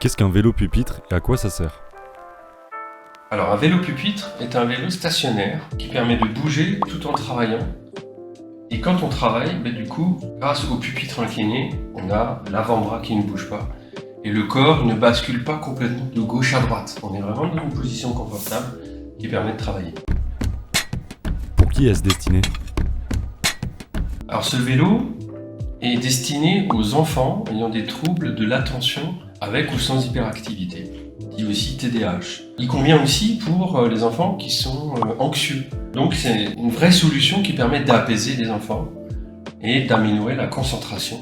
Qu'est-ce qu'un vélo pupitre et à quoi ça sert? Alors un vélo pupitre est un vélo stationnaire qui permet de bouger tout en travaillant. Et quand on travaille, du coup, grâce au pupitre incliné, on a l'avant-bras qui ne bouge pas. Et le corps ne bascule pas complètement de gauche à droite. On est vraiment dans une position confortable qui permet de travailler. Pour qui est-ce destiné? Alors ce vélo est destiné aux enfants ayant des troubles de l'attention avec ou sans hyperactivité, dit aussi TDAH. Il convient aussi pour les enfants qui sont anxieux. Donc c'est une vraie solution qui permet d'apaiser les enfants et d'améliorer la concentration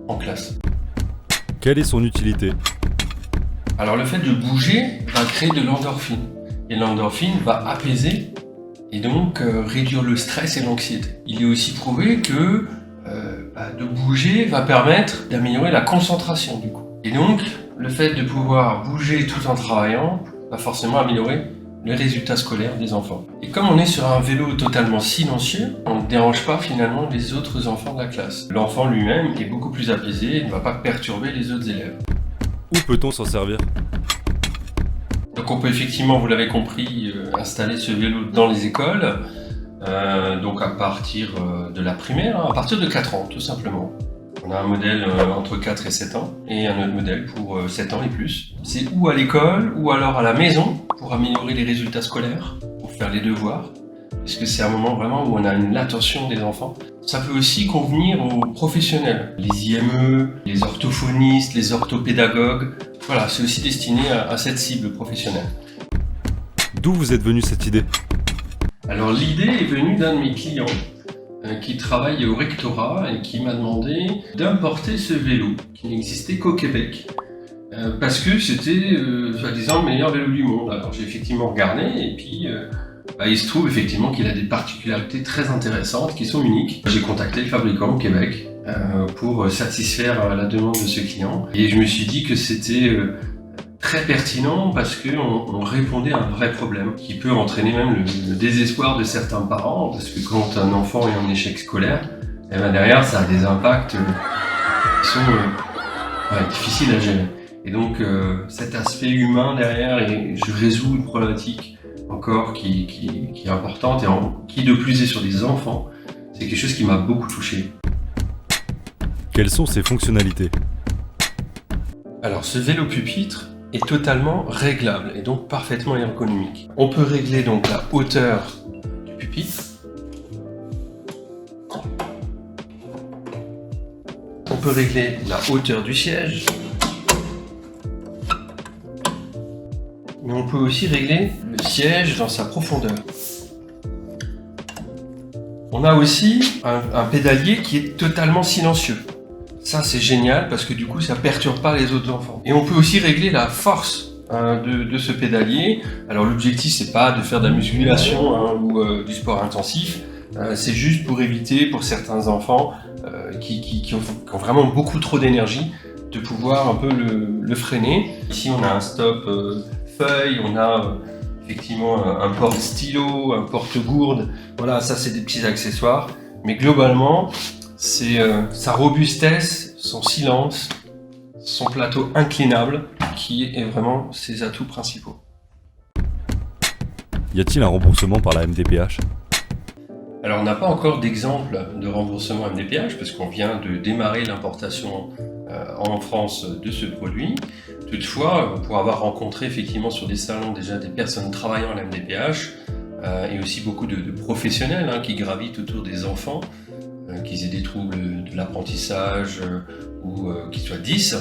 en classe. Quelle est son utilité? Alors le fait de bouger va créer de l'endorphine. Et l'endorphine va apaiser et donc réduire le stress et l'anxiété. Il est aussi prouvé que de bouger va permettre d'améliorer la concentration du coup. Et donc le fait de pouvoir bouger tout en travaillant va forcément améliorer les résultats scolaires des enfants. Et comme on est sur un vélo totalement silencieux, on ne dérange pas finalement les autres enfants de la classe. L'enfant lui-même est beaucoup plus apaisé et ne va pas perturber les autres élèves. Où peut-on s'en servir? Donc on peut effectivement, vous l'avez compris, installer ce vélo dans les écoles, donc à partir de la primaire, à partir de 4 ans tout simplement. On a un modèle entre 4 et 7 ans et un autre modèle pour 7 ans et plus. C'est ou à l'école ou alors à la maison pour améliorer les résultats scolaires, pour faire les devoirs, parce que c'est un moment vraiment où on a l'attention des enfants. Ça peut aussi convenir aux professionnels, les IME, les orthophonistes, les orthopédagogues. Voilà, c'est aussi destiné à cette cible professionnelle. D'où vous êtes venue cette idée? Alors l'idée est venue d'un de mes clients qui travaille au rectorat et qui m'a demandé d'importer ce vélo qui n'existait qu'au Québec parce que c'était soi-disant le meilleur vélo du monde. Alors j'ai effectivement regardé et puis il se trouve effectivement qu'il a des particularités très intéressantes qui sont uniques. J'ai contacté le fabricant au Québec pour satisfaire la demande de ce client et je me suis dit que c'était très pertinent parce qu'on répondait à un vrai problème qui peut entraîner même le désespoir de certains parents parce que quand un enfant est en échec scolaire, derrière ça a des impacts qui sont difficiles à gérer. Et donc cet aspect humain derrière, et je résous une problématique encore qui est importante et qui de plus est sur des enfants, c'est quelque chose qui m'a beaucoup touché. Quelles sont ses fonctionnalités? Alors ce vélo pupitre est totalement réglable et donc parfaitement ergonomique. On peut régler donc la hauteur du pupitre. On peut régler la hauteur du siège. Mais on peut aussi régler le siège dans sa profondeur. On a aussi un pédalier qui est totalement silencieux. Ça c'est génial parce que du coup ça perturbe pas les autres enfants. Et on peut aussi régler la force de ce pédalier. Alors l'objectif c'est pas de faire de la musculation ou du sport intensif, c'est juste pour éviter pour certains enfants qui ont vraiment beaucoup trop d'énergie de pouvoir un peu le freiner. Ici on a un stop feuille, on a effectivement un porte-stylo, un porte-gourde. Voilà, ça c'est des petits accessoires. Mais globalement, c'est sa robustesse, son silence, son plateau inclinable qui est vraiment ses atouts principaux. Y a-t-il un remboursement par la MDPH? Alors on n'a pas encore d'exemple de remboursement MDPH parce qu'on vient de démarrer l'importation en France de ce produit. Toutefois, pour avoir rencontré effectivement sur des salons déjà des personnes travaillant à la MDPH et aussi beaucoup de professionnels qui gravitent autour des enfants, qu'ils aient des troubles de l'apprentissage ou qu'ils soient 10,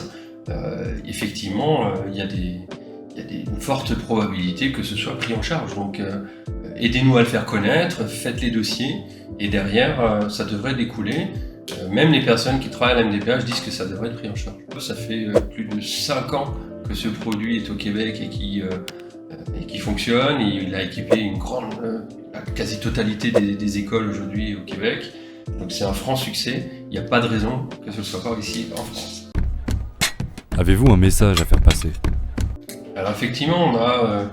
effectivement, il y a une forte probabilité que ce soit pris en charge. Donc, aidez-nous à le faire connaître, faites les dossiers, et derrière, ça devrait découler. Même les personnes qui travaillent à la MDPH disent que ça devrait être pris en charge. Ça fait plus de 5 ans que ce produit est au Québec et qui fonctionne. Il a équipé la quasi-totalité des écoles aujourd'hui au Québec. Donc c'est un franc succès, il n'y a pas de raison que ce ne soit pas ici en France. Avez-vous un message à faire passer? Alors effectivement, on a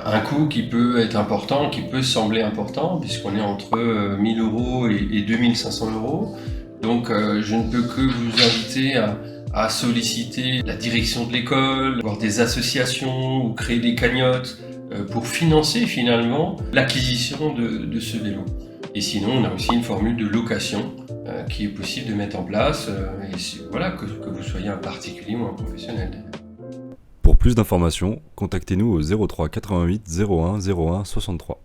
un coût qui peut être important, qui peut sembler important, puisqu'on est entre 1 000 € et 2 500 €. Donc je ne peux que vous inviter à à solliciter la direction de l'école, voire des associations ou créer des cagnottes pour financer finalement l'acquisition de ce vélo. Et sinon, on a aussi une formule de location qui est possible de mettre en place, voilà, que vous soyez un particulier ou un professionnel. Pour plus d'informations, contactez-nous au 03 88 01 01 63.